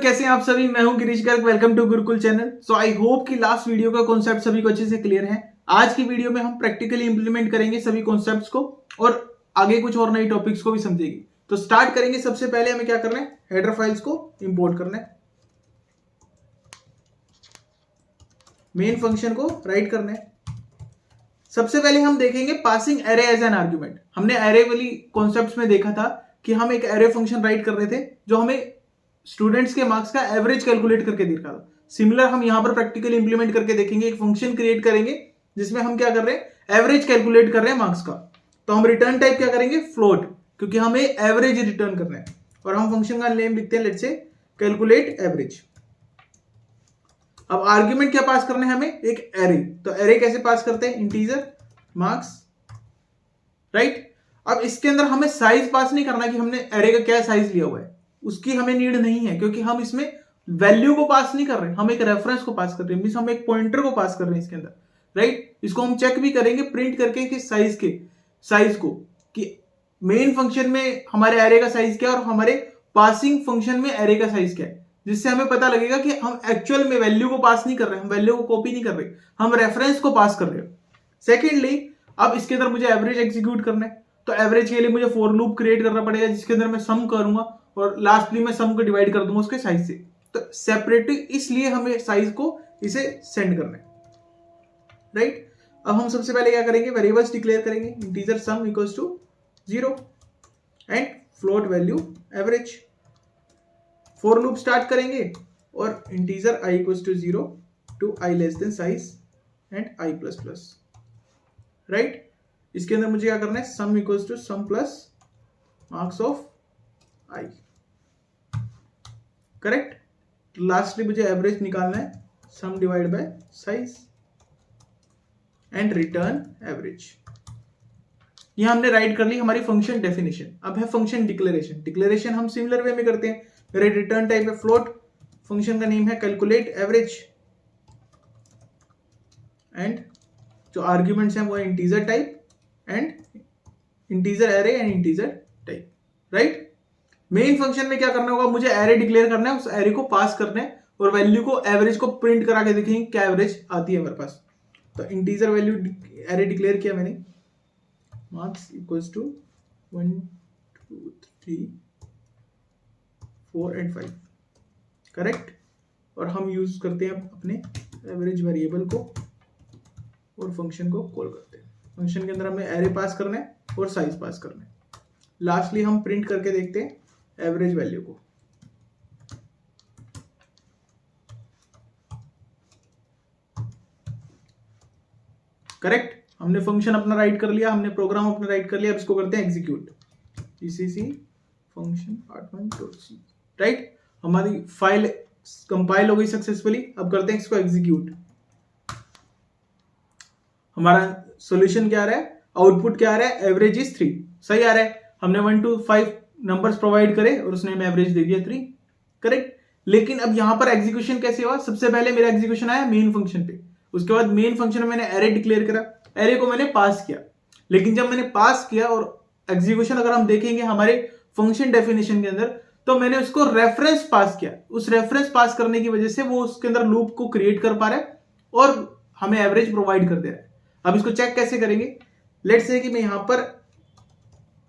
कैसे हैं आप सभी। मैं हूं Girish Garg, welcome to Gurukul channel. So I hope कि लास्ट वीडियो का कॉन्सेप्ट सभी को अच्छे से क्लियर है। आज की वीडियो में हम प्रैक्टिकली इंप्लीमेंट करेंगे सभी कॉन्सेप्ट्स को और आगे कुछ और नई टॉपिक्स को भी समझेंगे। तो स्टार्ट करेंगे। सबसे पहले हमें क्या करना है, हेडर फाइल्स को इंपोर्ट करना है, मेन फंक्शन को राइट करना है। सबसे पहले हम देखेंगे passing array as an argument. हमने एरे वाली कॉन्सेप्ट्स में देखा था कि हम एक एरे फंक्शन राइट कर रहे थे जो हमें स्टूडेंट्स के मार्क्स का एवरेज कैलकुलेट करके दे रहा था। सिमिलर हम यहां पर प्रैक्टिकली इंप्लीमेंट करके देखेंगे। एक फंक्शन क्रिएट करेंगे जिसमें हम क्या कर रहे हैं, एवरेज कैलकुलेट कर रहे हैं मार्क्स का। तो हम रिटर्न टाइप क्या करेंगे, फ्लोट, क्योंकि हमें एवरेज रिटर्न करना है। और हम फंक्शन का नेम लिखते हैं, लेट्स से कैलकुलेट एवरेज। अब आर्ग्यूमेंट क्या पास करना है हमें, एक एरे। तो एरे कैसे पास करते हैं, इंटीजर मार्क्स, राइट। अब इसके अंदर हमें साइज पास नहीं करना कि हमने एरे का क्या साइज लिया हुआ है, उसकी हमें नीड नहीं है, क्योंकि हम इसमें वैल्यू को पास नहीं कर रहे, हम एक रेफरेंस को पास कर रहे हैं, मींस हम एक पॉइंटर को पास कर रहे हैं इसके अंदर, राइट। इसको हम चेक भी करेंगे प्रिंट करके कि साइज को कि मेन फंक्शन में हमारे एरे का साइज क्या है और हमारे पासिंग फंक्शन में एरे का साइज क्या है, जिससे हमें पता लगेगा कि हम एक्चुअल में वैल्यू को पास नहीं कर रहे, हम वैल्यू को कॉपी नहीं कर रहे, हम रेफरेंस को पास कर रहे हैं। सेकेंडली, अब इसके अंदर मुझे एवरेज एग्जीक्यूट करना है। तो एवरेज के लिए मुझे फॉर लूप क्रिएट करना पड़ेगा जिसके अंदर मैं सम करूंगा और लास्टली मैं सम को डिवाइड कर दूंगा उसके साइज से। तो सेपरेटली इसलिए हमें साइज को इसे सेंड करना है, राइट। अब हम सबसे पहले क्या करेंगे, वेरिएबल्स डिक्लेयर करेंगे, integer sum equals to 0 and float value average. For loop start करेंगे और integer i equals to 0 to i less than size and i plus plus, right. इसके अंदर मुझे क्या करना है, sum equals to sum plus marks of i, correct. Lastly मुझे average निकालना है, sum divide by size and return average. यहां हमने राइट कर ली हमारी फंक्शन डेफिनेशन। अब है फंक्शन डिक्लेरेशन। डिक्लेरेशन हम सिमिलर वे में करते हैं। मेरे रिटर्न टाइप है फ्लोट, फंक्शन का नेम है कैलकुलेट एवरेज एंड जो आर्ग्यूमेंट्स हैं वो है integer type and integer array and integer type, right. Main function में क्या करना होगा, मुझे एरे डिक्लेयर करना है, उस एरे को पास करना है और वैल्यू को एवरेज को प्रिंट करा के देखेंगे क्या एवरेज आती है हमारे पास। तो इंटीजर वैल्यू एरे डिक्लेयर किया मैंने, marks equals to 1 2 3 4 and 5, correct. और हम यूज करते हैं अपने एवरेज वेरिएबल को और फंक्शन को कॉल करते हैं। फंक्शन के अंदर हमें एरे पास करना है और साइज पास करना है। लास्टली हम प्रिंट करके देखते हैं एवरेज वैल्यू को। करेक्ट, हमने फंक्शन अपना राइट कर लिया, हमने प्रोग्राम अपना राइट कर लिया। अब इसको करते हैं execute, GCC function part1.c, right. हमारी फाइल कंपाइल हो गई सक्सेसफुली। अब करते हैं इसको एग्जीक्यूट। हमारा सॉल्यूशन क्या आ रहा है, आउटपुट क्या आ रहा है, एवरेज इज 3, सही आ रहा है। हमने 1 to 5 नंबर्स प्रोवाइड करे और उसने हमें एवरेज दे दिया 3, करेक्ट। लेकिन अब यहां पर एग्जीक्यूशन कैसे हुआ, सबसे पहले मेरा एग्जीक्यूशन आया मेन फंक्शन पे, उसके बाद मेन फंक्शन में मैंने एरे डिक्लेयर करा, एरे को मैंने पास किया। लेकिन जब मैंने पास किया और एग्जीक्यूशन अगर हम देखेंगे हमारे फंक्शन डेफिनेशन के अंदर, तो मैंने उसको रेफरेंस पास किया। उस रेफरेंस पास करने की वजह से वो उसके अंदर लूप को क्रिएट कर पा रहा है और हमें एवरेज प्रोवाइड कर दे रहा है। अब इसको चेक कैसे करेंगे, लेट्स से कि मैं यहां पर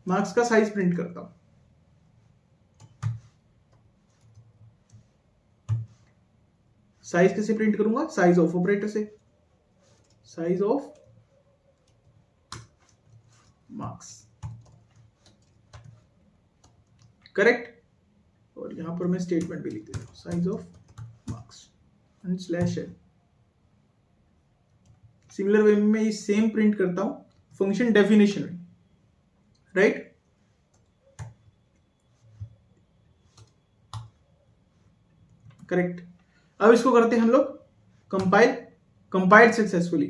मार्क्स का साइज प्रिंट करता हूं। साइज कैसे प्रिंट करूंगा, साइज ऑफ ऑपरेटर से, साइज ऑफ मार्क्स, करेक्ट। और यहां पर मैं स्टेटमेंट भी लिख देता हूं, size of marks and slash L. Similar way में मैं सेम प्रिंट करता हूं फंक्शन डेफिनेशन में, राइट। करेक्ट। अब इसको करते हैं हम लोग कंपाइल्ड सक्सेसफुली।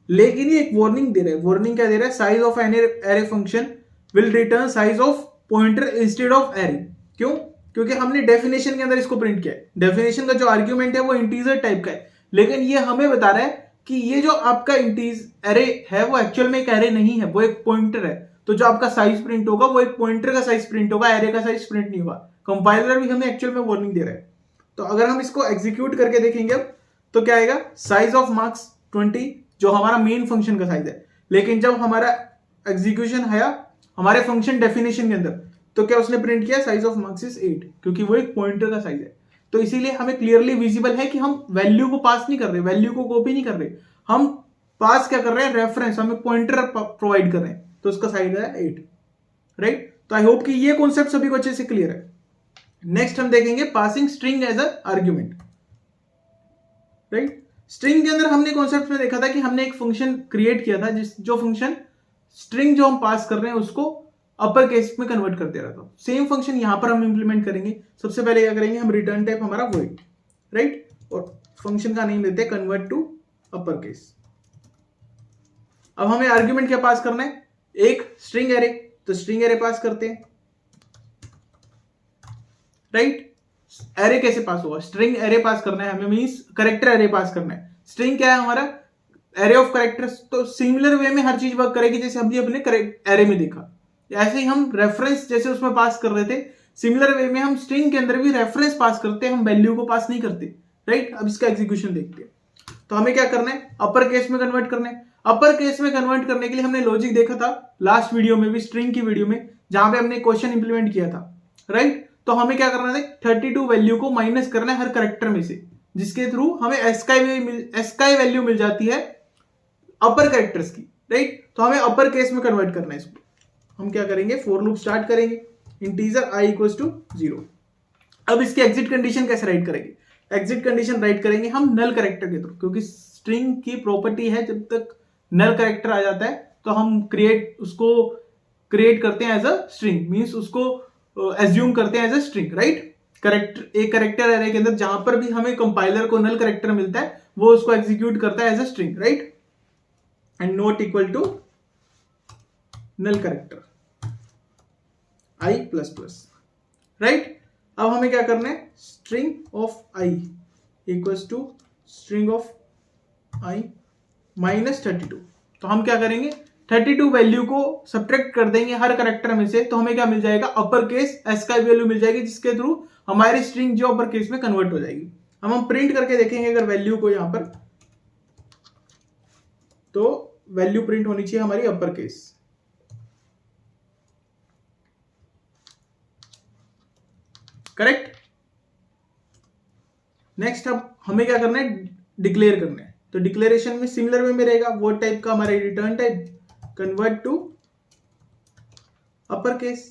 लेकिन ये एक वार्निंग दे रहा है। वार्निंग क्या दे रहा है, size of an array function will return size of pointer instead of array. क्यों, क्योंकि हमने डेफिनेशन के अंदर इसको प्रिंट किया है। डेफिनेशन का जो आर्ग्यूमेंट है वो इंटीजर टाइप का है, लेकिन ये हमें बता रहा है कि ये जो आपका एरे है वो एक्चुअल में एक एरे नहीं है, वो एक पॉइंटर है। तो जो आपका साइज प्रिंट होगा वो एक पॉइंटर का साइज प्रिंट होगा, एरे का साइज प्रिंट नहीं होगा। कंपाइलर भी हमें एक्चुअल में वार्निंग दे रहा है। तो अगर हम इसको एग्जीक्यूट करके देखेंगे अब तो क्या आएगा, साइज ऑफ मार्क्स 20 जो हमारा मेन फंक्शन का साइज है। लेकिन जब हमारा एग्जीक्यूशन आया हमारे फंक्शन डेफिनेशन के अंदर तो क्या उसने प्रिंट किया, साइज ऑफ मार्क्स इज 8, क्योंकि वो एक पॉइंटर का साइज है। तो इसीलिए हमें क्लियरली विजिबल है कि हम वैल्यू को पास नहीं कर रहे, वैल्यू को कॉपी नहीं कर रहे, हम पास क्या कर रहे हैं, रेफरेंस, हमें पॉइंटर प्रोवाइड कर रहे हैं, तो उसका साइज है 8, राइट। तो आई होप कि ये कॉन्सेप्ट सभी को अच्छे से क्लियर है। नेक्स्ट हम देखेंगे passing string as a argument, right. String के अंदर हमने कॉन्सेप्ट में देखा था कि हमने एक फंक्शन क्रिएट किया था जो फंक्शन स्ट्रिंग जो हम पास कर रहे हैं उसको अपर केस में कन्वर्ट कर दे रहा था। सेम फंक्शन यहां पर हम इंप्लीमेंट करेंगे। सबसे पहले क्या करेंगे, हम रिटर्न टाइप हमारा वॉइड, राइट, और फंक्शन का नेम देते हैं कन्वर्ट टू अपर केस। अब हमें आर्ग्यूमेंट क्या पास करना है, एक स्ट्रिंग एरे, तो स्ट्रिंग एरे पास करते हैं, राइट। एरे कैसे पास होगा, स्ट्रिंग एरे पास करना है हमें, मींस कैरेक्टर एरे पास करना है। स्ट्रिंग क्या है हमारा, एरे ऑफ कैरेक्टर्स। तो सिमिलर वे में हर चीज वर्क करेगी जैसे हमने अपने एरे में देखा। ऐसे ही हम रेफरेंस जैसे उसमें पास कर रहे थे, सिमिलर वे में हम स्ट्रिंग के अंदर भी रेफरेंस पास करते हैं, हम वैल्यू को पास नहीं करते, राइट। अब इसका एग्जीक्यूशन देखते हैं। तो हमें क्या करना है, अपर केस में कन्वर्ट करना है। अपर केस में कन्वर्ट करने के लिए हमने लॉजिक देखा था लास्ट वीडियो में भी, स्ट्रिंग की वीडियो में, जहां पे हमने क्वेश्चन इंप्लीमेंट किया था, राइट। तो हमें क्या करना है, 32 वैल्यू को माइनस करना है हर कैरेक्टर में से, जिसके थ्रू हमें एसकाई वैल्यू मिल जाती है अपर कैरेक्टर्स की, राइट। तो हमें अपर केस में कन्वर्ट करना है इसको। हम क्या करेंगे, फॉर लूप स्टार्ट करेंगे, इंटीजर i इक्वल्स टू 0। अब इसकी एग्जिट कंडीशन कैसे राइट करेंगे, एग्जिट कंडीशन राइट करेंगे हम नल कैरेक्टर के थ्रू, क्योंकि स्ट्रिंग की प्रॉपर्टी है जब तक नल कैरेक्टर आ जाता है तो हम उसको क्रिएट करते हैं एज अ स्ट्रिंग, मींस उसको एज्यूम करते हैं एज अ स्ट्रिंग, राइट। एक कैरेक्टर एरे के अंदर जहां पर भी हमें कंपाइलर को नल कैरेक्टर मिलता है वो उसको एग्जीक्यूट करता है as a string, right, and not equal to null character i plus plus, right. अब हमें क्या करना है, string of i equals to string of i minus 32। तो हम क्या करेंगे, 32 वैल्यू को सब्ट्रैक्ट कर देंगे हर कैरेक्टर में से, तो हमें क्या मिल जाएगा, अपर केस एस का वैल्यू मिल जाएगी, जिसके थ्रू हमारी स्ट्रिंग जो अपर केस में कन्वर्ट हो जाएगी। हम प्रिंट करके देखेंगे अगर वैल्यू को यहां पर, तो वैल्यू प्रिंट होनी चाहिए हमारी अपर केस, करेक्ट। नेक्स्ट अब हमें क्या करना है, डिक्लेयर करना है। तो डिक्लेरेशन में सिमिलर वे में रहेगा, वो टाइप का हमारा return type convert to upper case,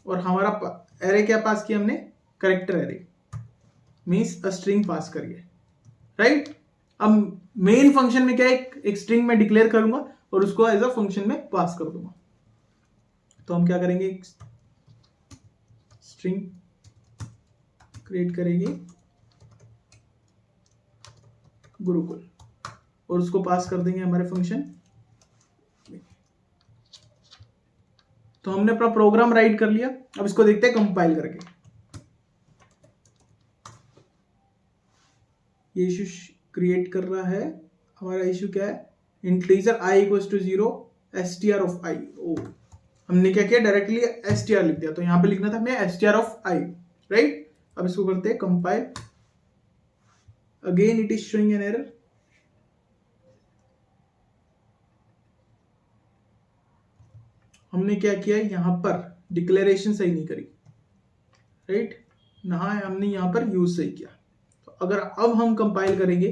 और हमारा एरे क्या पास किया हमने, character array, means a string pass करिए, राइट। अब मेन फंक्शन में क्या है, एक स्ट्रिंग में डिक्लेयर करूंगा और उसको एज अ फंक्शन में पास कर दूंगा। तो हम क्या करेंगे, स्ट्रिंग क्रिएट करेंगे गुरुकुल और उसको पास कर देंगे हमारे फंक्शन। तो हमने अपना प्रोग्राम राइट कर लिया। अब इसको देखते हैं कंपाइल करके। ये इशू क्रिएट कर रहा है, हमारा इशू क्या है, integer i equals to 0 str of i। ओ हमने क्या किया, डायरेक्टली str लिख दिया, तो यहां पे लिखना था हमें str ऑफ i, राइट। अब इसको करते हैं compile, again it is showing an error. हमने क्या किया, यहां पर डिक्लेरेशन सही नहीं करी, राइट, ना हमने यहां पर यूज सही किया। तो अगर अब हम कंपाइल करेंगे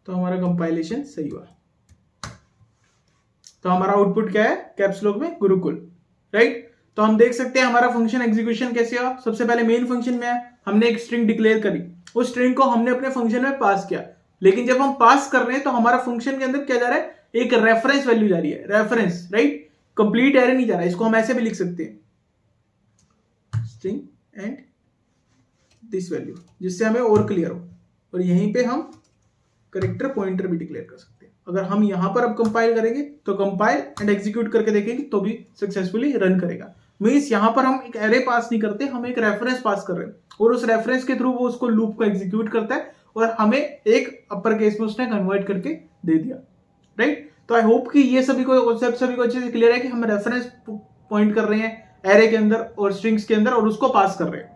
तो हमारा कंपाइलेशन सही हुआ। तो हमारा आउटपुट क्या है, कैप्स लॉक में गुरुकुल, राइट। तो हम देख सकते हैं हमारा फंक्शन एग्जीक्यूशन कैसे हुआ। सबसे पहले मेन फंक्शन में हमने एक स्ट्रिंग डिक्लेयर करी, उस स्ट्रिंग को हमने अपने फंक्शन में पास किया, लेकिन जब हम पास कर रहे हैं तो हमारा फंक्शन के अंदर क्या जा रहा है, एक रेफरेंस वैल्यू जा रही है, रेफरेंस, राइट, कंप्लीट एरे नहीं जा रहा है। इसको हम ऐसे भी लिख सकते हैं, स्ट्रिंग एंड दिस वैल्यू, जिससे हमें और क्लियर हो। और यहीं पे हम कैरेक्टर पॉइंटर भी डिक्लेयर कर सकते हैं। अगर हम यहां पर अब कंपाइल करेंगे तो कंपाइल एंड एग्जीक्यूट करके देखेंगे तो भी सक्सेसफुली रन करेगा। मीन्स यहाँ पर हम एक एरे पास नहीं करते, हम एक रेफरेंस पास कर रहे हैं और उस रेफरेंस के थ्रू वो उसको लूप को एग्जीक्यूट करता है और हमें एक अपर केस में उसने कन्वर्ट करके दे दिया, राइट। तो आई होप कि ये सभी को कॉन्सेप्ट सभी को अच्छे से क्लियर है कि हम रेफरेंस पॉइंट कर रहे हैं एरे के अंदर और स्ट्रिंग्स के अंदर और उसको पास कर रहे हैं,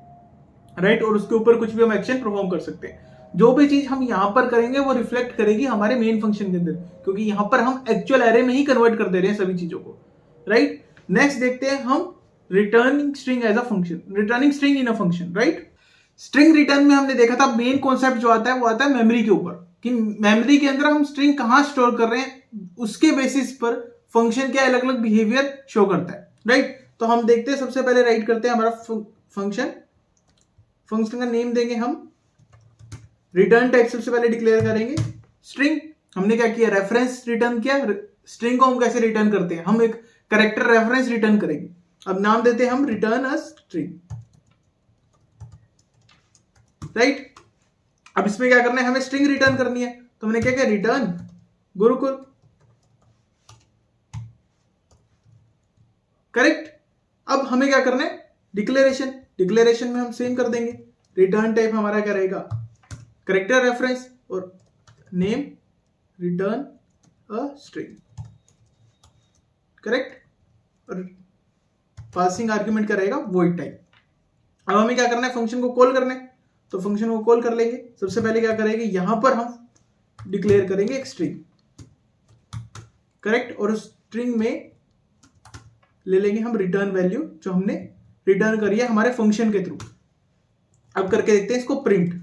राइट, और उसके ऊपर कुछ भी हम एक्शन परफॉर्म कर सकते हैं। जो भी चीज हम यहां पर करेंगे वो रिफ्लेक्ट करेगी हमारे मेन फंक्शन के अंदर, क्योंकि यहां पर हम एक्चुअल एरे में ही कन्वर्ट कर दे रहे हैं सभी चीजों को, राइट। नेक्स्ट देखते हैं हम returning string as a function, returning string in a function, right. String return में हमने देखा था मेन कॉन्सेप्ट जो आता है वो आता है मेमोरी के ऊपर, कि मेमोरी के अंदर हम स्ट्रिंग कहां स्टोर कर रहे हैं उसके बेसिस पर फंक्शन के अलग अलग बिहेवियर शो करता है, राइट। तो हम देखते हैं, सबसे पहले राइट करते हैं हमारा फंक्शन का नेम देंगे हम, रिटर्न टाइप सबसे पहले डिक्लेयर करेंगे स्ट्रिंग। हमने क्या किया, रेफरेंस रिटर्न किया। स्ट्रिंग को हम कैसे रिटर्न करते हैं, हम एक कैरेक्टर रेफरेंस रिटर्न करेंगे। अब नाम देते हैं हम रिटर्न अ स्ट्रिंग, राइट। अब इसमें क्या करना है, हमें स्ट्रिंग रिटर्न करनी है, तो हमने क्या किया, रिटर्न गुरुकुल, करेक्ट। अब हमें क्या करना है, डिक्लेरेशन में हम सेम कर देंगे। रिटर्न टाइप हमारा क्या रहेगा, कैरेक्टर रेफरेंस, और name return a string, correct. और पासिंग आर्ग्यूमेंट क्या रहेगा, वॉइड टाइप। अब हमें क्या करना है, फंक्शन को कॉल करना है, तो फंक्शन को कॉल कर लेंगे। सबसे पहले क्या करेंगे, यहां पर हम डिक्लेयर करेंगे एक स्ट्रिंग, करेक्ट, और उस स्ट्रिंग में ले लेंगे हम रिटर्न वैल्यू जो हमने रिटर्न करी है हमारे फंक्शन के थ्रू। अब करके देखते हैं इसको प्रिंट,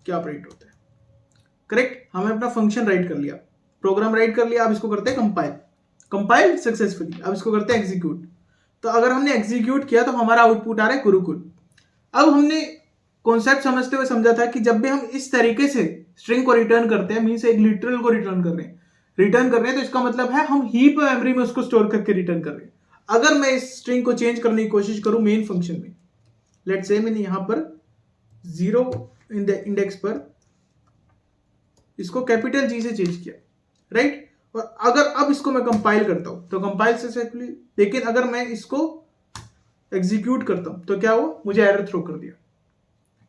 क्या प्रिंट होता है, करेक्ट। हमें अपना फंक्शन राइट कर लिया, प्रोग्राम राइट कर लिया। अब इसको करते हैं कंपाइल सक्सेसफुली। अब इसको करते हैं एग्जीक्यूट। तो अगर हमने एग्जीक्यूट किया तो हमारा आउटपुट आ रहा है गुरुकुल। अब हमने कॉन्सेप्ट समझते हुए समझा था कि जब भी हम इस तरीके से स्ट्रिंग को रिटर्न करते हैं, मीन्स एक लिटरल को रिटर्न कर रहे हैं, तो इसका मतलब है हम हीप मेमोरी में उसको स्टोर करके रिटर्न कर रहे हैं। अगर मैं इस स्ट्रिंग को चेंज करने की कोशिश करूं मेन फंक्शन में, लेट्स से मैंने यहां पर 0 इंडेक्स पर इसको कैपिटल जी से चेंज किया, राइट। और अगर अब इसको मैं कंपाइल करता हूं तो कंपाइल सक्सेसफुली, लेकिन अगर मैं इसको एग्जीक्यूट करता हूं तो क्या हुआ, मुझे एरर थ्रो कर दिया।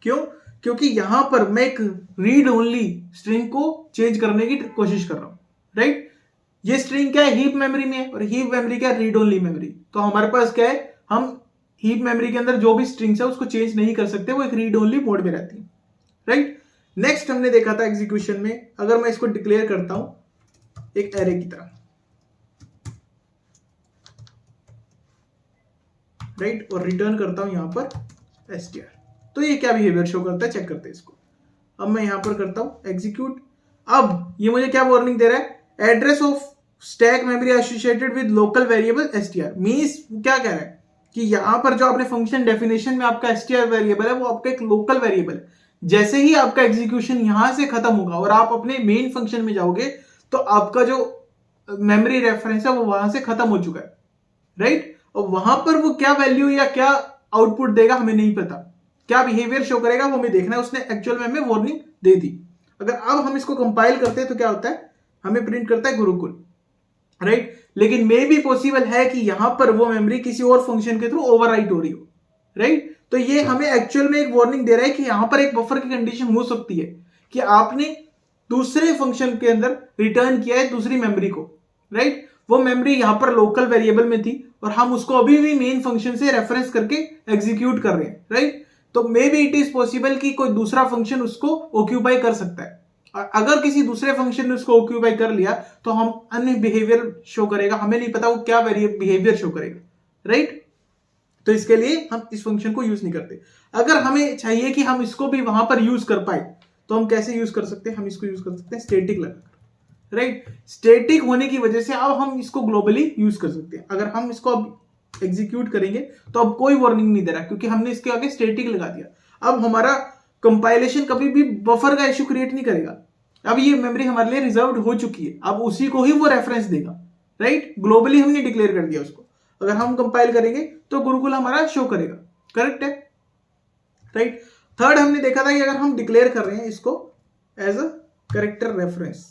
क्यों, क्योंकि यहां पर मैं एक रीड ओनली स्ट्रिंग को चेंज करने की कोशिश कर रहा हूं, राइट। ये स्ट्रिंग क्या है, हीप मेमोरी में है, और हीप मेमोरी क्या है, रीड ओनली मेमोरी। तो हमारे पास क्या है, हम हीप मेमोरी के अंदर जो भी स्ट्रिंग्स है उसको चेंज नहीं कर सकते, वो एक रीड ओनली मोड में रहती है, राइट। नेक्स्ट हमने देखा था एग्जीक्यूशन में, अगर मैं इसको डिक्लेयर करता हूं एक एरे की तरह, राइट, और रिटर्न करता हूं यहां पर str, तो ये क्या बिहेवियर शो करता है, चेक करते हैं इसको। अब मैं यहां पर करता हूं एग्जीक्यूट। अब ये मुझे क्या वार्निंग दे रहा है, address of stack memory associated with local variable str। Means क्या कह रहा है कि यहां पर जो आपने फंक्शन डेफिनेशन में आपका str वेरिएबल है वो आपका एक लोकल वेरिएबल है। जैसे ही आपका एग्जीक्यूशन यहां से खत्म होगा और आप अपने मेन फंक्शन में जाओगे तो आपका जो मेमोरी रेफरेंस है वो वहां से खत्म हो चुका है, राइट। और वहां पर वो क्या वैल्यू या क्या आउटपुट देगा हमें नहीं पता, क्या बिहेवियर शो करेगा वो हमें देखना है। उसने एक्चुअल में हमें वार्निंग दे दी। अगर अब हम इसको कंपाइल करते हैं तो क्या होता है, हमें प्रिंट करता है गुरुकुल, राइट। लेकिन मे भी पॉसिबल है कि यहां पर वो मेमोरी किसी और फंक्शन के थ्रू ओवरराइट हो रही हो, राइट। तो ये हमें एक्चुअल में एक वार्निंग दे रहा है कि यहां पर एक बफर की कंडीशन हो सकती है कि आपने दूसरे फंक्शन के अंदर रिटर्न किया है दूसरी मेमोरी को, राइट। वो मेमोरी यहां पर लोकल वेरिएबल में थी और हम उसको अभी भी मेन फंक्शन से रेफरेंस करके एग्जीक्यूट कर रहे हैं, राइट। तो may be it is possible कि कोई दूसरा फंक्शन उसको ऑक्यूपाई कर सकता है। और अगर किसी दूसरे फंक्शन ने उसको ऑक्यूपाई कर लिया तो हम अन्य बिहेवियर शो करेगा, हमें नहीं पता वो क्या बिहेवियर शो करेगा, राइट। तो इसके लिए हम इस फंक्शन को यूज नहीं करते। अगर हमें चाहिए कि हम इसको भी वहां पर यूज कर पाए तो हम कैसे यूज कर सकते हैं, हम इसको यूज कर सकते हैं स्टैटिक लगाकर, राइट। स्टैटिक होने की वजह से अब हम इसको ग्लोबली यूज कर सकते हैं। अगर हम इसको अब एग्जीक्यूट करेंगे तो अब कोई वार्निंग नहीं दे रहा क्योंकि हमने इसके आगे स्टैटिक लगा दिया। अब हमारा कंपाइलेशन कभी भी बफर का इश्यू क्रिएट नहीं करेगा। अब ये मेमोरी हमारे लिए रिजर्व्ड हो चुकी है, अब उसी को ही वो रेफरेंस देगा, राइट। ग्लोबली हमने डिक्लेयर कर दिया उसको। अगर हम कंपाइल करेंगे तो गुरुकुल हमारा शो करेगा, करेक्ट है, राइट। थर्ड हमने देखा था कि अगर हम डिक्लेयर कर रहे हैं इसको एज अ कैरेक्टर रेफरेंस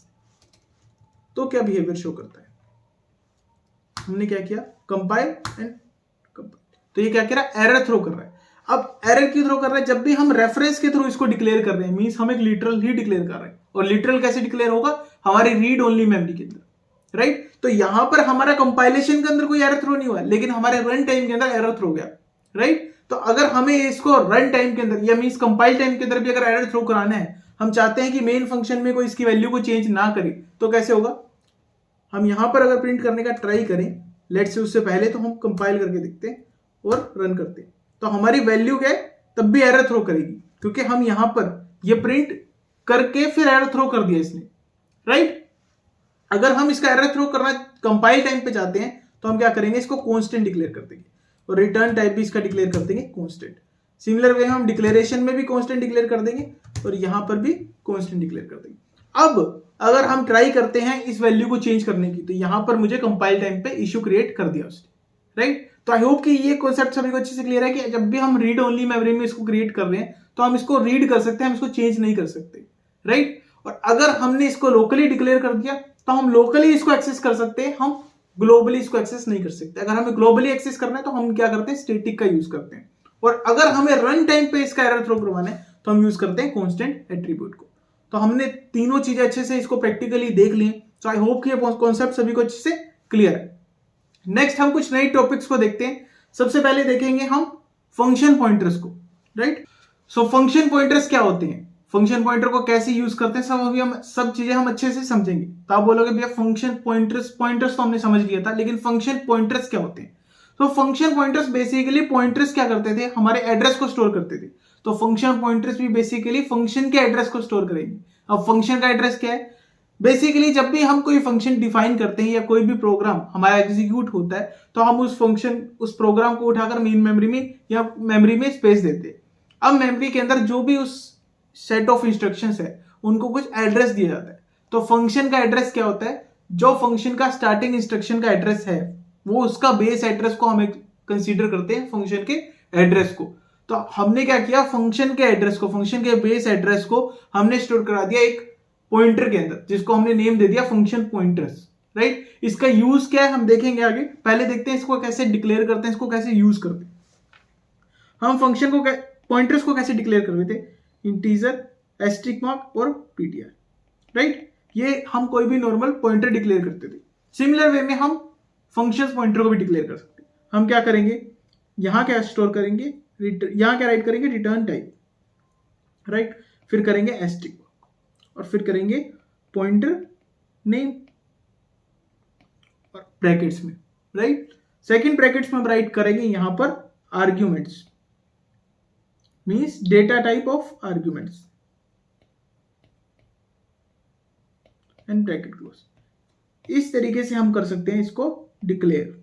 तो क्या बिहेवियर शो करता है। हमने क्या किया, कंपाइल एंड कंपाइल। तो ये क्या कह रहा है, एरर थ्रो कर रहा है। अब एरर क्यों थ्रो कर रहा है, जब भी हम रेफरेंस के थ्रू इसको डिक्लेयर कर रहे हैं, मींस हम एक लिटरल ही डिक्लेयर कर रहे हैं। और लिटरल कैसे डिक्लेयर होगा, हमारे रीड ओनली मेमोरी के अंदर, राइट। तो यहां पर हमारा कंपाइलेशन के अंदर कोई एरर थ्रो नहीं हुआ, लेकिन हमारे रन टाइम के अंदर एरर थ्रो गया, राइट। तो अगर हमें इसको रन टाइम के अंदर या मींस कंपाइल टाइम के अंदर भी अगर एरर थ्रो कराना है, हम चाहते हैं कि मेन फंक्शन में कोई इसकी वैल्यू को चेंज ना करे, तो कैसे होगा, हम यहां पर अगर प्रिंट करने का ट्राई करें, लेट्स से उससे पहले तो हम कंपाइल करके देखते हैं और रन करते हैं, तो हमारी वैल्यू क्या है, तब भी एरर थ्रो करेगी, क्योंकि हम यहां पर ये प्रिंट करके फिर एरर थ्रो कर दिया इसने, राइट। अगर हम इसका एरर थ्रो करना कंपाइल टाइम पे चाहते हैं, तो हम क्या करेंगे, इसको कांस्टेंट डिक्लेयर कर देंगे और रिटर्न टाइप भी इसका डिक्लेयर कर देंगे कांस्टेंट। सिमिलर वे हम डिक्लेरेशन में भी कांस्टेंट डिक्लेयर कर देंगे और यहां पर भी कांस्टेंट डिक्लेयर कर देंगे। अब अगर हम ट्राई करते हैं इस वैल्यू को चेंज करने की, तो यहां पर मुझे कंपाइल टाइम पे इशू क्रिएट कर दिया उसने, राइट। तो आई होप कि ये कॉन्सेप्ट सभी को अच्छे से क्लियर है कि जब भी हम रीड ओनली मेमोरी में इसको क्रिएट कर रहे हैं, तो हम इसको रीड कर सकते हैं, हम इसको चेंज नहीं कर सकते, राइट। और अगर हमने इसको लोकली डिक्लेयर कर दिया, तो हम लोकली इसको एक्सेस कर सकते हैं, हम ग्लोबली इसको एक्सेस नहीं कर सकते। अगर हमें ग्लोबली एक्सेस करना है, तो हम क्या करते हैं, स्टैटिक का यूज करते हैं। और अगर हमें रन टाइम पे इसका एरर थ्रो करवाना है, तो हम यूज करते हैं कांस्टेंट एट्रीब्यूट को। तो हमने तीनों चीजें अच्छे से इसको प्रैक्टिकली देख ली। तो आई होप कि ये कॉन्सेप्ट सभी को अच्छे से क्लियर है। नेक्स्ट हम कुछ नए टॉपिक्स को देखते हैं। सबसे पहले देखेंगे हम फंक्शन पॉइंटर्स को, राइट। सो फंक्शन पॉइंटर्स क्या होते हैं, फंक्शन पॉइंटर को कैसे यूज करते हैं, सब चीजें हम अच्छे से समझेंगे। तो आप बोलोगे भैया फंक्शन पॉइंटर्स तो हमने समझ लिया था, लेकिन फंक्शन पॉइंटर्स क्या होते हैं। तो फंक्शन पॉइंटर्स बेसिकली पॉइंटर्स क्या करते थे, हमारे एड्रेस को स्टोर करते थे। तो फंक्शन पॉइंटर्स भी बेसिकली फंक्शन के एड्रेस को स्टोर करेंगे। अब फंक्शन का एड्रेस क्या है, बेसिकली जब भी हम कोई फंक्शन डिफाइन करते हैं या कोई भी प्रोग्राम हमारा एग्जीक्यूट होता है, तो हम उस प्रोग्राम को उठाकर मेन मेमोरी में या मेमोरी में स्पेस देते हैं। अब मेमोरी के अंदर जो भी उस सेट ऑफ इंस्ट्रक्शंस है, उनको कुछ एड्रेस दिया जाता है। तो फंक्शन का एड्रेस क्या होता है, जो फंक्शन का स्टार्टिंग इंस्ट्रक्शन का एड्रेस है, वो उसका बेस एड्रेस को हम कंसीडर करते हैं फंक्शन के एड्रेस को। तो हमने क्या किया, फंक्शन के एड्रेस को, फंक्शन के बेस एड्रेस को हमने स्टोर करा दिया एक पॉइंटर के अंदर, जिसको हमने नेम दे दिया फंक्शन पॉइंटर्स, राइट। इसका यूज क्या है हम देखेंगे आगे, पहले देखते हैं इसको कैसे डिक्लेयर करते हैं, इसको कैसे यूज करते हैं। हम फंक्शन को पॉइंटर्स को कैसे डिक्लेयर कर रहे थे, इंटीजर, एस्ट्रिक मार्क और पीटीआर, राइट। ये हम कोई भी नॉर्मल पॉइंटर डिक्लेयर करते थे। सिमिलर वे में हम फंक्शंस पॉइंटर को भी डिक्लेयर कर सकते हैं। हम क्या करेंगे, यहां क्या स्टोर करेंगे, यहां क्या राइट करेंगे, रिटर्न टाइप, राइट। फिर करेंगे एस्ट्रिक और फिर करेंगे पॉइंटर नेम और ब्रैकेट्स में, राइट। सेकंड ब्रैकेट्स में हम राइट करेंगे यहां पर arguments, means data type of arguments and bracket close. इस तरीके से हम कर सकते हैं इसको declare,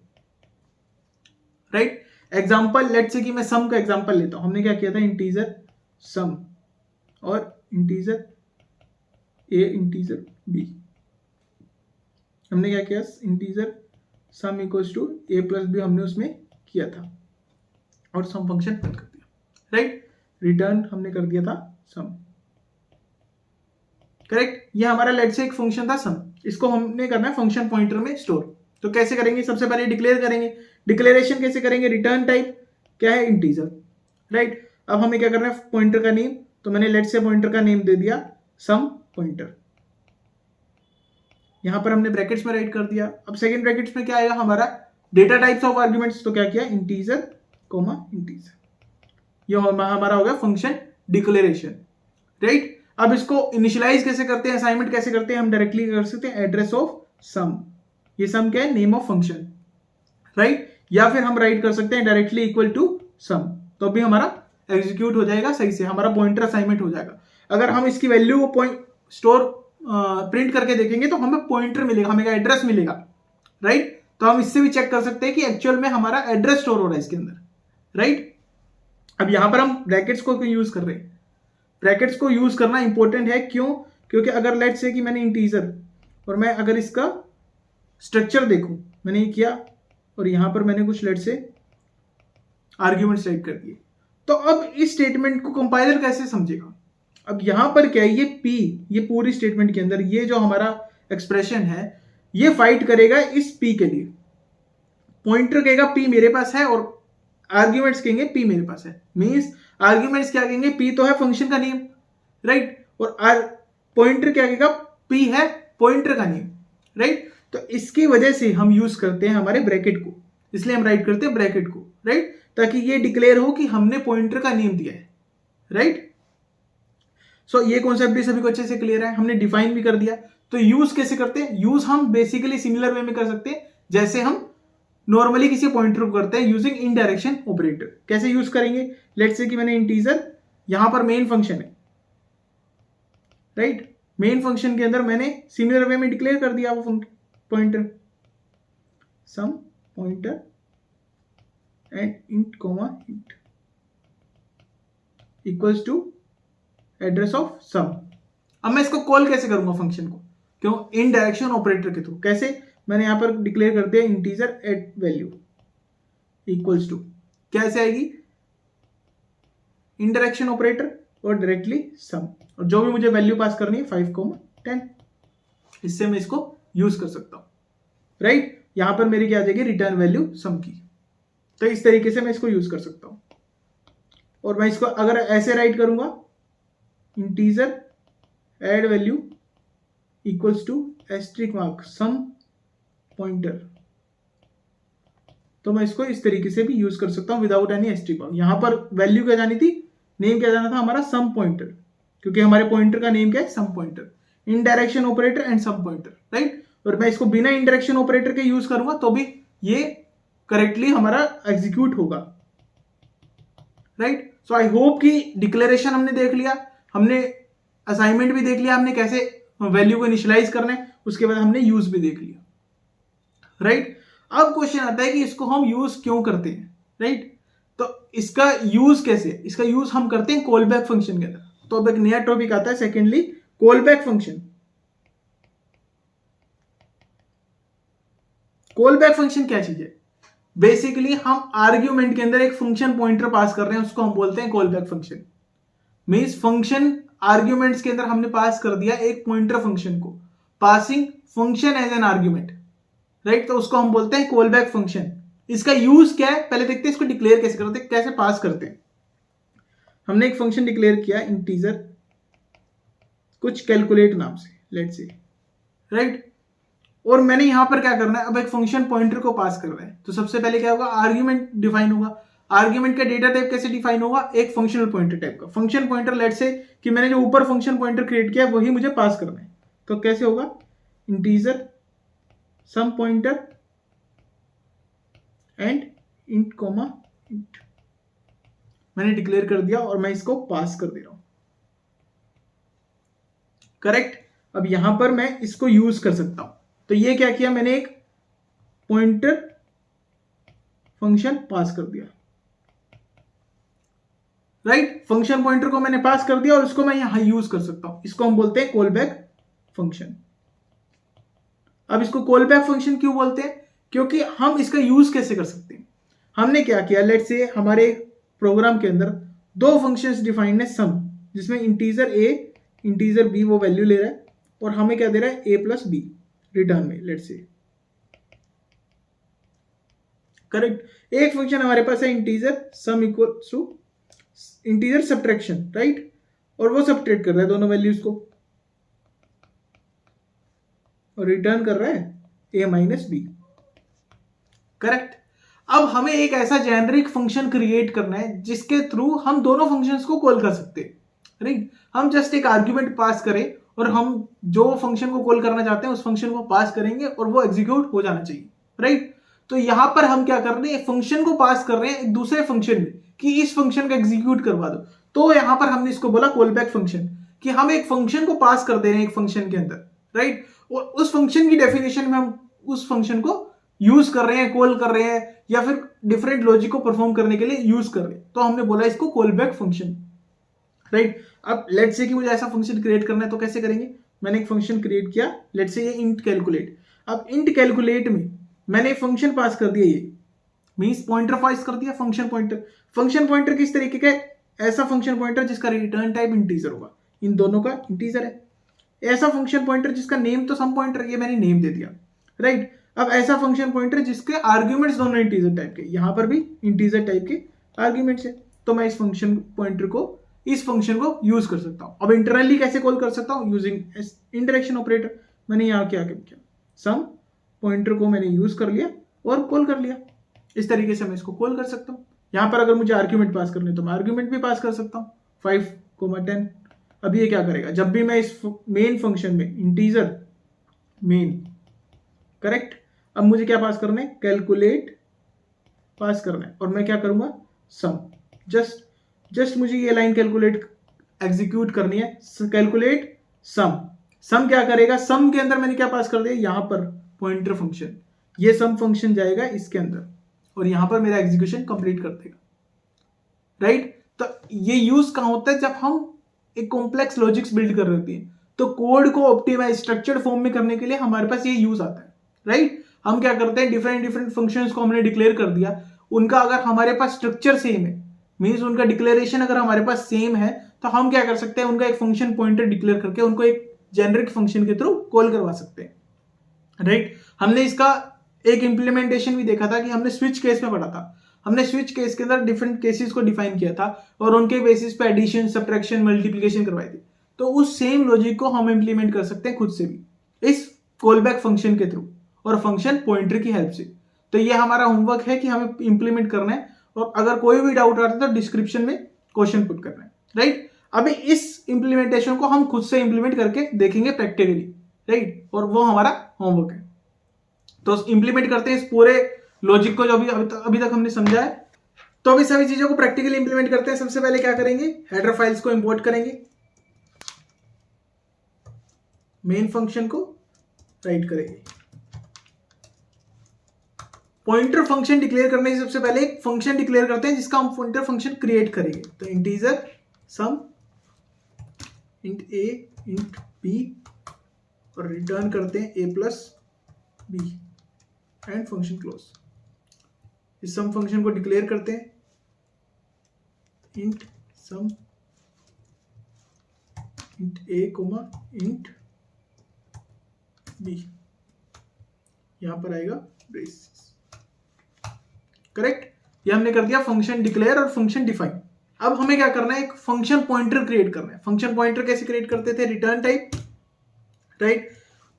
right. Example let's say कि मैं सम का एग्जांपल लेता हूं। हमने क्या किया था, इंटीजर सम और इंटीजर ए, इंटीजर बी। हमने क्या किया, integer sum equals to A plus B हमने उसमें किया था और सम फंक्शन प्रिंट कर दिया, राइट। रिटर्न हमने कर दिया था सम, करेक्ट। ये हमारा लेट से एक फंक्शन था सम, इसको हमने करना है फंक्शन पॉइंटर में स्टोर। तो कैसे करेंगे, सबसे पहले डिक्लेयर करेंगे। डिक्लेरेशन कैसे करेंगे, रिटर्न टाइप क्या है, इंटीजर, राइट। अब हमें क्या करना है, पॉइंटर का नेम, तो मैंने लेट से पॉइंटर का नेम दे दिया सम पॉइंटर। यहां पर हमने ब्रैकेट्स में राइट कर दिया। अब सेकंड ब्रैकेट्स में क्या आएगा हमारा, डेटा टाइप्स ऑफ आर्गुमेंट्स। तो क्या किया, इंटीजर कोमा इंटीजर। ये हमारा हो गया फंक्शन डिक्लेरेशन, राइट। अब इसको इनिशियलाइज कैसे करते हैं, असाइनमेंट कैसे करते हैं, हम डायरेक्टली कर सकते हैं एड्रेस ऑफ सम। ये सम क्या है, नेम ऑफ फंक्शन, राइट। या फिर हम राइट कर सकते हैं डायरेक्टली इक्वल टू सम, तो भी हमारा एग्जीक्यूट हो जाएगा सही से, हमारा पॉइंटर असाइनमेंट हो जाएगा। अगर हम इसकी वैल्यू को स्टोर प्रिंट करके देखेंगे, तो हमें पॉइंटर मिलेगा, हमें एड्रेस मिलेगा, राइट। तो हम इससे भी चेक कर सकते हैं कि एक्चुअल में हमारा एड्रेस स्टोर हो रहा है इसके अंदर, राइट। अब यहां पर हम ब्रैकेट्स को क्यों यूज कर रहे हैं, ब्रैकेट्स को यूज करना इंपॉर्टेंट है, क्यों, क्योंकि अगर लेट्स से कि मैंने इंटीजर और मैं अगर इसका स्ट्रक्चर देखूं, मैंने ये किया और यहां पर मैंने कुछ लेट्स से आर्ग्यूमेंट्स राइट कर दिए, तो अब इस स्टेटमेंट को कंपाइलर कैसे समझेगा। अब यहां पर क्या है, ये पी, ये पूरी स्टेटमेंट के अंदर ये जो हमारा एक्सप्रेशन है, ये फाइट करेगा इस पी के लिए, पॉइंटर कहेगा पी मेरे पास है और आर्ग्यूमेंट्स कहेंगे पी मेरे पास है। मींस आर्ग्यूमेंट्स क्या कहेंगे, पी तो है फंक्शन का नेम, राइट, और पॉइंटर क्या कहेगा, पी है पॉइंटर का नेम, राइट। तो इसकी वजह से हम यूज करते हैं हमारे ब्रैकेट को, इसलिए हम राइट करते हैं ब्रैकेट को, राइट, ताकि ये डिक्लेयर हो कि हमने पॉइंटर का नेम दिया है, राइट। सो ये कॉन्सेप्ट भी सभी को अच्छे से क्लियर है, हमने डिफाइन भी कर दिया। तो यूज कैसे करते हैं, यूज हम बेसिकली सिमिलर वे में कर सकते हैं जैसे हम नॉर्मली किसी पॉइंटर को करते हैं यूजिंग इनडायरेक्शन ऑपरेटर। कैसे यूज करेंगे, लेट्स से कि मैंने इंटीजर, यहां पर मेन फंक्शन है, राइट, मेन फंक्शन के अंदर मैंने सिमिलर वे में डिक्लेयर कर दिया वो pointer, sum pointer and int comma int equals to address of sum. अब मैं इसको कॉल कैसे करूंगा फंक्शन को, क्यों, इन डायरेक्शन ऑपरेटर के थ्रू। कैसे, मैंने यहां पर डिक्लेयर कर दिया integer at value equals to, कैसे आएगी, इन डायरेक्शन ऑपरेटर और डायरेक्टली सम, और जो भी मुझे वैल्यू पास करनी है 5,10, इससे मैं इसको यूज कर सकता हूं, राइट। यहां पर मेरी क्या आ जाएगी, रिटर्न वैल्यू सम की। तो इस तरीके से मैं इसको यूज कर सकता हूं। और मैं इसको अगर ऐसे राइट करूंगा, integer add value equals to asterisk mark sum pointer, तो मैं इसको इस तरीके से भी यूज कर सकता हूं विदाउट एनी एस्ट्रिक मार्क। यहां पर वैल्यू क्या जानी थी, नेम क्या जाना था हमारा, सम पॉइंटर, क्योंकि हमारे पॉइंटर का नेम क्या है, some pointer, indirection operator and some pointer, right. और मैं इसको बिना इन डायरेक्शन ऑपरेटर के यूज करूंगा तो भी ये करेक्टली हमारा एग्जीक्यूट होगा, राइट। सो आई होप कि डिक्लेरेशन हमने देख लिया, हमने असाइनमेंट भी देख लिया, हमने कैसे वैल्यू को इनिशियलाइज करना है, उसके बाद हमने यूज भी देख लिया, राइट। अब क्वेश्चन आता है कि इसको हम यूज क्यों करते हैं, राइट। तो इसका यूज कैसे, इसका यूज हम करते हैं कॉल बैक फंक्शन के अंदर। तो अब एक नया टॉपिक आता है, secondly call back function. Call back function क्या चीज है, बेसिकली हम आर्ग्यूमेंट के अंदर एक फंक्शन पॉइंटर पास कर रहे हैं, उसको हम बोलते हैं call back function. Means function arguments के अंदर हमने पास कर दिया एक पॉइंटर फंक्शन को, passing function as an argument, right, तो उसको हम बोलते हैं कॉल बैक फंक्शन। इसका यूज क्या है, पहले देखते हैं इसको डिक्लेयर कैसे करते हैं, कैसे पास करते हैं। हमने एक फंक्शन डिक्लेयर किया इंटीजर कुछ कैलकुलेट नाम से, लेट्स से, राइट। और मैंने यहां पर क्या करना है, अब एक फंक्शन पॉइंटर को पास कर रहा है, तो सबसे पहले क्या होगा, आर्ग्यूमेंट डिफाइन होगा। आर्ग्यूमेंट का डेटा टाइप कैसे डिफाइन होगा, एक फंक्शनल पॉइंटर टाइप का। फंक्शन पॉइंटर लेट्स से कि मैंने जो ऊपर फंक्शन पॉइंटर क्रिएट किया वही मुझे पास करना है, तो कैसे होगा, integer sum pointer and int comma int, मैंने डिक्लेयर कर दिया और मैं इसको पास कर दे रहा हूं, करेक्ट। अब यहां पर मैं इसको यूज कर सकता हूं। तो ये क्या किया, मैंने एक पॉइंटर फंक्शन पास कर दिया, राइट। फंक्शन पॉइंटर को मैंने पास कर दिया और इसको मैं यहां यूज कर सकता हूं, इसको हम बोलते हैं कॉल बैक फंक्शन। अब इसको कॉल बैक फंक्शन क्यों बोलते हैं, क्योंकि हम इसका यूज कैसे कर सकते हैं। हमने क्या किया, लेट्स से हमारे प्रोग्राम के अंदर दो फंक्शंस डिफाइंड है, सम, जिसमें इंटीजर ए इंटीजर बी वो वैल्यू ले रहा है और हमें क्या दे रहा है, ए प्लस बी रिटर्न में, लेट्स से, करेक्ट। एक फंक्शन हमारे पास है integer sum equal to integer subtraction, right, और वो सब्ट्रैक्ट कर रहा है दोनों वैल्यूज को और रिटर्न कर रहा है ए माइनस बी, करेक्ट। अब हमें एक ऐसा जेनरिक फंक्शन क्रिएट करना है जिसके थ्रू हम दोनों फंक्शंस को कॉल कर सकते हैं, राइट। हम जस्ट एक आर्ग्यूमेंट पास करें और हम जो फंक्शन को कॉल करना चाहते हैं उस फंक्शन को पास करेंगे और वो एग्जीक्यूट हो जाना चाहिए, राइट। तो यहां पर हम क्या कर रहे हैं, फंक्शन को पास कर रहे हैं एक दूसरे फंक्शन में कि इस फंक्शन को एग्जीक्यूट करवा दो। तो यहां पर हमने इसको बोला कॉल बैक फंक्शन, कि हम एक फंक्शन को पास कर दे रहे हैं एक फंक्शन के अंदर, राइट, और उस फंक्शन की डेफिनेशन में हम उस फंक्शन को यूज कर रहे हैं, कॉल कर रहे हैं, या फिर डिफरेंट लॉजिक को परफॉर्म करने के लिए यूज कर रहे हैं, तो हमने बोला इसको कॉल बैक फंक्शन, राइट। अब लेट्स से कि मुझे ऐसा फंक्शन क्रिएट करना है, तो कैसे करेंगे, मैंने एक फंक्शन क्रिएट किया, लेट्स से ये इंट कैलकुलेट। अब इंट कैलकुलेट में मैंने एक फंक्शन पास कर दिया, ये मींस पॉइंटर पास कर दिया, फंक्शन पॉइंटर। फंक्शन पॉइंटर किस तरीके का है, ऐसा फंक्शन पॉइंटर जिसका रिटर्न टाइप इंटीजर होगा, इन दोनों का इंटीजर है। ऐसा फंक्शन पॉइंटर जिसका नेम तो सम पॉइंटर, ये मैंने नेम दे दिया, राइट। अब ऐसा फंक्शन पॉइंटर जिसके आर्ग्यूमेंट्स दोनों इंटीजर टाइप के, यहां पर भी इंटीजर टाइप के आर्ग्यूमेंट्स है, तो मैं इस फंक्शन पॉइंटर को, इस फंक्शन को यूज कर सकता हूं। अब इंटरनली कैसे कॉल कर सकता हूं? Using indirection operator. मैंने यहां क्या किया, सम पॉइंटर को मैंने यूज कर लिया और कॉल कर लिया। इस तरीके से मैं इसको कॉल कर सकता हूं। यहां पर अगर मुझे आर्ग्यूमेंट पास करने तो मैं आर्ग्यूमेंट भी पास कर सकता हूं, 5, 10। अब ये क्या करेगा, जब भी मैं इस मेन फंक्शन में इंटीजर मेन, करेक्ट, अब मुझे क्या पास करना है, कैलकुलेट पास करना है, और मैं क्या करूंगा, सम। जस्ट मुझे ये लाइन कैलकुलेट एग्जीक्यूट करनी है, कैलकुलेट सम क्या करेगा, सम के अंदर मैंने क्या पास कर दिया, यहां पर पॉइंटर फंक्शन, ये सम फंक्शन जाएगा इसके अंदर और यहां पर मेरा एग्जीक्यूशन कंप्लीट कर देगा, राइट। तो ये यूज कहां होता है, जब हम एक कॉम्प्लेक्स लॉजिक्स बिल्ड कर रहे होते हैं, तो कोड को ऑप्टिमाइज स्ट्रक्चर्ड फॉर्म में करने के लिए हमारे पास ये यूज आता है, राइट। हम क्या करते हैं, डिफरेंट फंक्शंस को हमने डिक्लेयर कर दिया, उनका अगर हमारे पास स्ट्रक्चर सेम है, मींस उनका डिक्लेरेशन अगर हमारे पास सेम है, तो हम क्या कर सकते हैं, उनका एक फंक्शन पॉइंटर डिक्लेयर करके उनको एक जेनरिक फंक्शन के थ्रू कॉल करवा सकते हैं, राइट। हमने इसका एक इंप्लीमेंटेशन भी देखा था कि हमने स्विच केस में पढ़ा था। हमने स्विच केस के अंदर डिफरेंट केसेस को डिफाइन किया था और उनके बेसिस पे एडिशन, सब्ट्रैक्शन, मल्टीप्लिकेशन करवाई थी। तो उस सेम लॉजिक को हम इंप्लीमेंट कर सकते हैं खुद से भी इस कॉलबैक फंक्शन के थ्रू और फंक्शन पॉइंटर की हेल्प से। तो ये हमारा होमवर्क है कि हमें इंप्लीमेंट करना है, और अगर कोई भी डाउट आता है तो डिस्क्रिप्शन में क्वेश्चन पुट करना है, राइट। अभी इस इंप्लीमेंटेशन को हम खुद से इंप्लीमेंट करके देखेंगे प्रैक्टिकली, राइट, और वो हमारा होमवर्क है। तो इंप्लीमेंट करते हैं इस पूरे लॉजिक को जो अभी तक हमने समझा है। तो अभी सभी चीजों को प्रैक्टिकली इंप्लीमेंट करते हैं। सबसे पहले क्या करेंगे, हेडर फाइल्स को इंपोर्ट करेंगे, मेन फंक्शन को राइट करेंगे। पॉइंटर फंक्शन डिक्लेयर करने से सबसे पहले एक फंक्शन डिक्लेयर करते हैं जिसका हम पॉइंटर फंक्शन क्रिएट करेंगे। तो integer sum int A int B और रिटर्न करते हैं a plus B and function close. इस सम फंक्शन को डिक्लेयर करते हैं int sum int a int b, यहां पर आएगा ब्रेसेस, करेक्ट। ये हमने कर दिया फंक्शन डिक्लेयर और फंक्शन डिफाइन। अब हमें क्या करना है, एक फंक्शन पॉइंटर क्रिएट करना है। फंक्शन पॉइंटर कैसे क्रिएट करते थे, रिटर्न टाइप, राइट,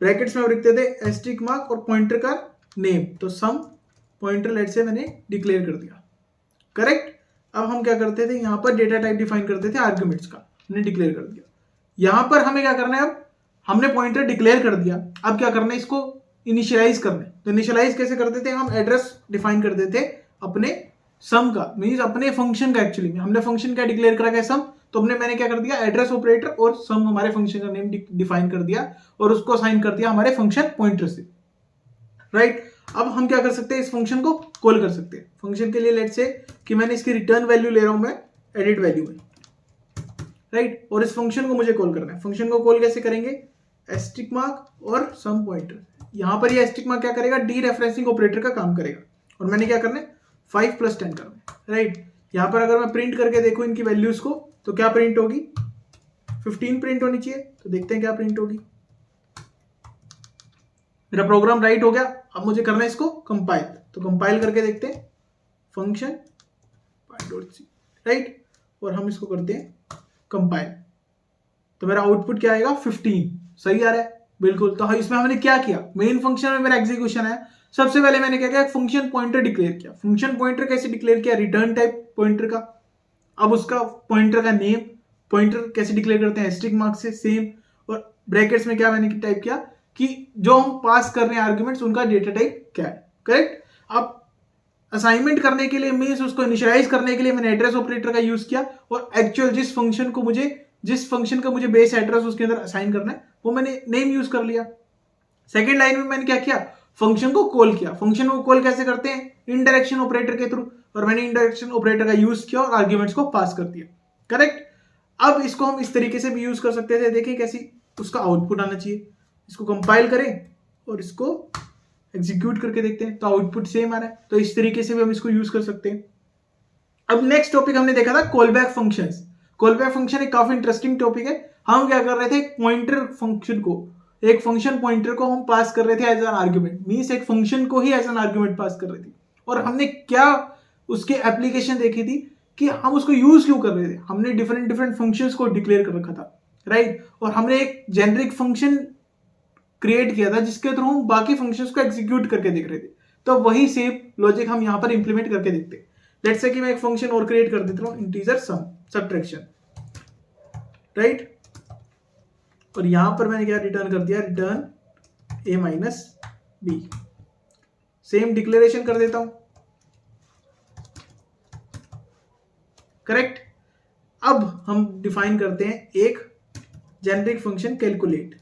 ब्रैकेट्स में लिखते थे एस्ट्रिक मार्क और पॉइंटर का नेम। तो सम पॉइंटर लेट से मैंने डिक्लेयर कर दिया, करेक्ट। अब हम क्या करते थे, यहां पर डेटा टाइप डिफाइन करते थे आर्ग्यूमेंट्स का, हमने डिक्लेयर कर दिया। यहां पर हमें क्या करना है, अब हमने पॉइंटर डिक्लेयर कर दिया, अब क्या करना है, इसको इनिशियलाइज करना है। तो इनिशियलाइज कैसे करते थे, हम एड्रेस डिफाइन करते थे अपने सम का, मींस अपने फंक्शन का। एक्चुअली में हमने फंक्शन क्या डिक्लेयर करा है, सम। तो मैंने क्या कर दिया, एड्रेस ऑपरेटर और सम हमारे फंक्शन का नेम डिफाइन कर दिया और उसको असाइन कर दिया हमारे फंक्शन पॉइंटर से, राइट। अब हम क्या कर सकते हैं, इस फंक्शन को कॉल कर सकते हैं। फंक्शन के लिए लेट से कि मैंने इसकी रिटर्न वैल्यू ले रहा हूं मैं एडिट वैल्यू में, राइट, और इस फंक्शन को मुझे कॉल करना है। फंक्शन को कॉल कैसे करेंगे, एस्ट्रिक मार्क और सम पॉइंटर। यहां पर ये एस्ट्रिक मार्क क्या करेगा, डी रेफरेंसिंग ऑपरेटर का काम करेगा, और मैंने क्या करना है 5 + 10 करना है, राइट। यहां पर अगर मैं प्रिंट करके देखूं इनकी वैल्यूज को, तो क्या प्रिंट होगी, 15 प्रिंट होनी चाहिए। तो देखते हैं क्या प्रिंट होगी। मेरा प्रोग्राम राइट हो गया। अब मुझे करना है इसको कंपाइल। तो कंपाइल करके देखते हैं फंक्शन .c, राइट, और हम इसको करते हैं कंपाइल। तो मेरा आउटपुट क्या आएगा, 15। सही आ रहा है, बिल्कुल। तो इसमें हमने क्या किया, मेन फंक्शन में मेरा एग्जीक्यूशन है। सबसे पहले मैंने क्या किया, फंक्शन पॉइंटर डिक्लेयर किया। फंक्शन पॉइंटर कैसे डिक्लेयर किया, रिटर्न टाइप पॉइंटर का। अब उसका पॉइंटर का नेम, पॉइंटर कैसे डिक्लेयर करते हैं, एस्ट्रिक मार्क से, सेम। और ब्रैकेट्स में क्या मैंने टाइप किया कि जो हम पास कर रहे हैं आर्ग्यूमेंट्स, उनका डेटा टाइप क्या है, करेक्ट। अब असाइनमेंट करने के लिए, मींस उसको इनिशियलाइज करने के लिए मैंने एड्रेस ऑपरेटर का यूज किया, और एक्चुअल जिस फंक्शन का मुझे बेस एड्रेस उसके अंदर असाइन करना है, वो मैंने नेम यूज कर लिया। सेकेंड लाइन में मैंने क्या किया, फंक्शन को कॉल किया। फंक्शन को कॉल कैसे करते हैं, इनडायरेक्शन ऑपरेटर के थ्रू, और मैंने इनडायरेक्शन ऑपरेटर का यूज किया और आर्ग्यूमेंट्स को पास कर दिया, करेक्ट। अब इसको हम इस तरीके से भी यूज कर सकते थे। देखिए कैसी उसका आउटपुट आना चाहिए। इसको कंपाइल करें और इसको एग्जीक्यूट करके देखते हैं, तो आउटपुट सेम आ रहा है। तो इस तरीके से भी हम इसको यूज कर सकते हैं। अब नेक्स्ट टॉपिक हमने देखा था कॉलबैक फंक्शंस। कॉलबैक फंक्शन एक काफी इंटरेस्टिंग टॉपिक है। हम क्या कर रहे थे, पॉइंटर फंक्शन को एक फंक्शन पॉइंटर को हम पास कर रहे थे एज एन आर्ग्यूमेंट, मींस एक फंक्शन को ही एज एन आर्ग्यूमेंट पास कर रहे थे। और हमने क्या उसके एप्लीकेशन देखी थी कि हम उसको यूज क्यों कर रहे थे। हमने डिफरेंट डिफरेंट फंक्शंस को डिक्लेयर कर रखा था, राइट। और हमने एक जेनरिक फंक्शन क्रिएट किया था जिसके थ्रू हम बाकी फंक्शंस को एग्जीक्यूट करके देख रहे थे। तो वही सेम लॉजिक हम यहाँ पर इंप्लीमेंट करके देखते हैं। लेट्स से कि मैं एक फंक्शन और क्रिएट कर देता हूँ, इंटीजर सम सब्ट्रैक्शन, राइट। और यहां पर मैंने क्या रिटर्न कर दिया, रिटर्न ए माइनस बी। सेम डिक्लेरेशन कर देता हूं, करेक्ट। अब हम डिफाइन करते हैं एक जेनरिक फंक्शन कैलकुलेट।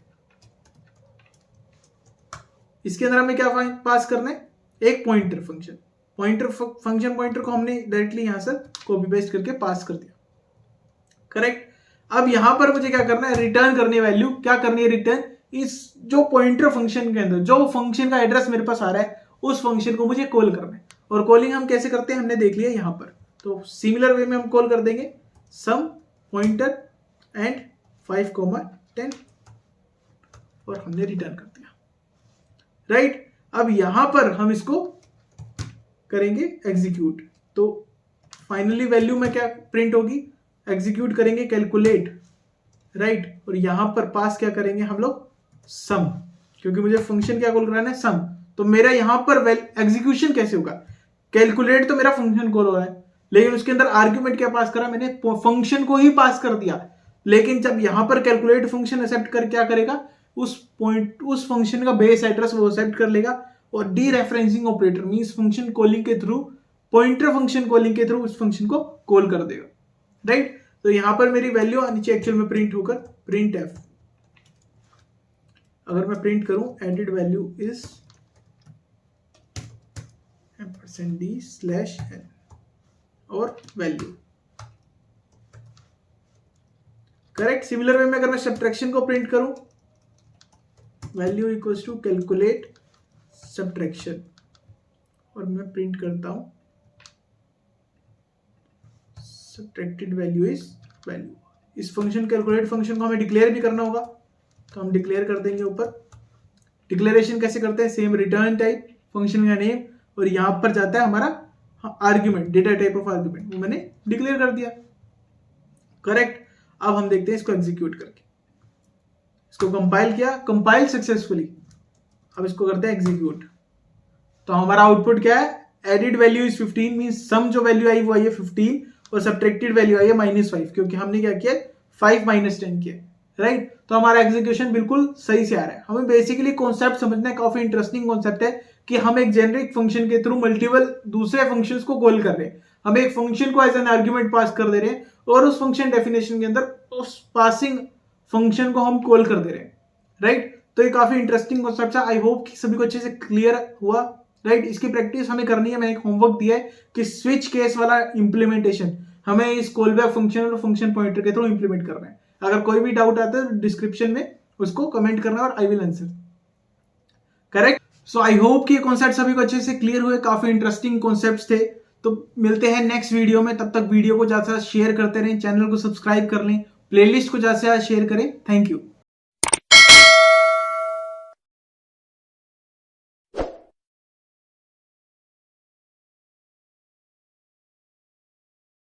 इसके अंदर हमें क्या पास करना है, एक पॉइंटर फंक्शन। फंक्शन पॉइंटर को हमने डायरेक्टली यहां से कॉपी पेस्ट करके पास कर दिया, करेक्ट। अब यहां पर मुझे क्या करना है, रिटर्न करनी है वैल्यू। क्या करनी है, रिटर्न इस जो पॉइंटर फंक्शन के अंदर जो फंक्शन का एड्रेस मेरे पास आ रहा है उस फंक्शन को मुझे कॉल करना है। और कॉलिंग हम कैसे करते हैं हमने देख लिया यहां पर। तो सिमिलर वे में हम कॉल कर देंगे सम पॉइंटर एंड 5,10 और हमने रिटर्न कर दिया, राइट। अब यहां पर हम इसको करेंगे एग्जीक्यूट। तो फाइनली वैल्यू में क्या प्रिंट होगी, एग्जीक्यूट करेंगे कैलकुलेट, राइट। और यहां पर पास क्या करेंगे हम लोग, सम, क्योंकि मुझे फंक्शन क्या कॉल कराना है, सम। तो मेरा यहां पर एग्जीक्यूशन कैसे होगा, कैलकुलेट तो मेरा फंक्शन कॉल हो रहा है, लेकिन उसके अंदर आर्ग्यूमेंट क्या पास करा मैंने, फंक्शन को ही पास कर दिया। लेकिन जब यहां पर कैलकुलेट फंक्शन एक्सेप्ट कर क्या करेगा, उस फंक्शन का बेस एड्रेस वो एक्सेप्ट कर लेगा और D referencing operator means function calling के थ्रू, पॉइंटर फंक्शन कॉलिंग के थ्रू उस फंक्शन को कॉल कर देगा, राइट। तो यहां पर मेरी वैल्यू नीचे एक्चुअल में प्रिंट होकर प्रिंट एफ। अगर मैं प्रिंट करूं एडिड वैल्यू इज %d/n और वैल्यू, करेक्ट। सिमिलर वे में अगर मैं सब्ट्रैक्शन को प्रिंट करूं, value equals to calculate subtraction और मैं प्रिंट करता हूं सब्ट्रैक्टेड वैल्यू इज वैल्यू। इस फंक्शन कैलकुलेट फंक्शन को हमें डिक्लेयर भी करना होगा, तो हम डिक्लेयर कर देंगे ऊपर। डिक्लेरेशन कैसे करते हैं, सेम रिटर्न टाइप फंक्शन का नेम और यहां पर जाता है हमारा argument, data type of argument, वो मैंने डिक्लेयर कर दिया, करेक्ट। अब हम देखते हैं इसको एग्जीक्यूट करके। इसको कंपाइल किया, कंपाइल सक्सेसफुली। अब इसको करते हैं एग्जीक्यूट। तो हमारा आउटपुट क्या है, एडिड वैल्यू इज 15 मींस सम जो वैल्यू आई वो आई है 15 और सब्ट्रैक्टेड वैल्यू आई है -5, क्योंकि हमने क्या किया 5 - 10 किया, राइट। तो हमारा एग्जीक्यूशन बिल्कुल सही से आ रहा है। हमें बेसिकली कॉन्सेप्ट समझना है, काफी इंटरेस्टिंग कॉन्सेप्ट है कि हम एक जेनरिक फंक्शन के थ्रू मल्टीपल दूसरे फंक्शंस को कॉल कर रहे हैं। हम एक फंक्शन को एज एन आर्ग्यूमेंट पास कर दे रहे हैं और उस फंक्शन डेफिनेशन के अंदर उस पासिंग फंक्शन को हम कॉल कर दे रहे हैं, राइट। तो ये काफी इंटरेस्टिंग कॉन्सेप्ट है। आई होप कि सभी को अच्छे से क्लियर हुआ, राइट। इसकी प्रैक्टिस हमें करनी है। मैंने एक होमवर्क दिया है कि स्विच केस वाला इंप्लीमेंटेशन हमें इस कॉलबैक फंक्शन और फंक्शन पॉइंटर के थ्रू इंप्लीमेंट करना है। अगर कोई भी डाउट आता है डिस्क्रिप्शन में उसको कमेंट करना और I will answer, correct. So I hope कि ये कॉन्सेप्ट सभी को अच्छे से क्लियर हुए, काफी इंटरेस्टिंग कॉन्सेप्ट्स थे। तो मिलते हैं नेक्स्ट वीडियो में, तब तक वीडियो को ज्यादा से ज्यादा शेयर करते रहें, चैनल को सब्सक्राइब कर लें, प्लेलिस्ट को ज्यादा से ज्यादा शेयर करें। Thank you.